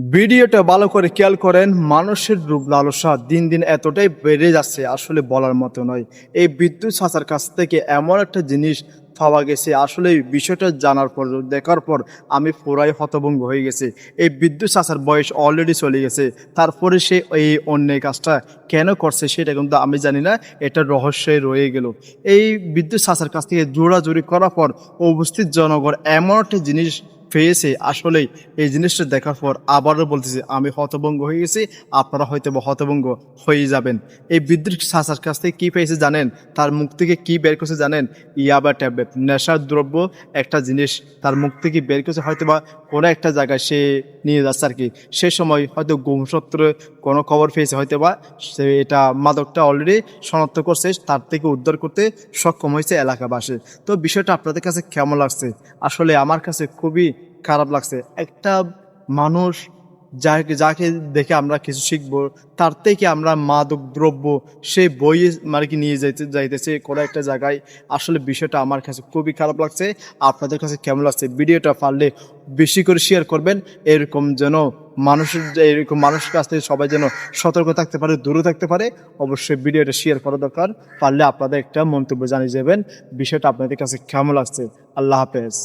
ভিডিওটা ভালো করে খেয়াল করেন। মানুষের রূপ লালসা দিন দিন এতটাই বেড়ে যাচ্ছে, আসলে বলার মতো নয়। এই বিদ্যুৎ চাচার কাছ থেকে এমন একটা জিনিস পাওয়া গেছে, আসলে এই বিষয়টা জানার পর, দেখার পর আমি পুরাই হতভম্ব হয়ে গেছি। এই বিদ্যুৎ চাচার বয়স অলরেডি চলে গেছে, তারপরে সে এই অন্যায় কাজটা কেন করছে সেটা কিন্তু আমি জানি না, এটা রহস্যই রয়ে গেল। এই বিদ্যুৎ চাচার কাছ থেকে জোরাজুরি করার পর উপস্থিত জনগণ এমন একটা জিনিস পেয়েছে, আসলেই এই জিনিসটা দেখার পর আবারও বলতেছি আমি হতভম্ব হয়ে গেছি। আপনারা হয়তো বা হতভম্ব হয়ে যাবেন। এই বিদ্যুৎ চাচার কাছ থেকে কী পেয়েছে জানেন? তার মুখ থেকে কী বের করছে জানেন? ইয়াবা ট্যাবলেট, নেশার দ্রব্য একটা জিনিস তার মুখ থেকে বের করছে। হয়তো বা কোনো একটা জায়গায় সে নিয়ে যাচ্ছে আর কি, সে সময় হয়তো গুমসূত্রে কোনো খবর পেয়েছে, হয়তো বা সে এটা মাদকটা অলরেডি শনাক্ত করছে, তার থেকে উদ্ধার করতে সক্ষম হয়েছে এলাকাবাসী। তো বিষয়টা আপনাদের কাছে কেমন লাগছে? আসলে আমার কাছে খুবই খারাপ লাগছে। একটা মানুষ যাকে যাকে দেখে আমরা কিছু শিখবো, তার থেকে আমরা মাদক দ্রব্য সেই বইয়ে মানে কি নিয়ে যাইতেছে কোনো একটা জায়গায়। আসলে বিষয়টা আমার কাছে খুবই খারাপ লাগছে। আপনাদের কাছে কেমন লাগছে? ভিডিওটা পারলে বেশি করে শেয়ার করবেন, এরকম যেন এরকম মানুষের কাছ থেকে সবাই যেন সতর্ক থাকতে পারে, দূরে থাকতে পারে। অবশ্যই ভিডিওটা শেয়ার করা দরকার। পারলে আপনাদের একটা মন্তব্য জানিয়ে যাবেন বিষয়টা আপনাদের কাছে কেমন লাগছে। আল্লাহ হাফেজ।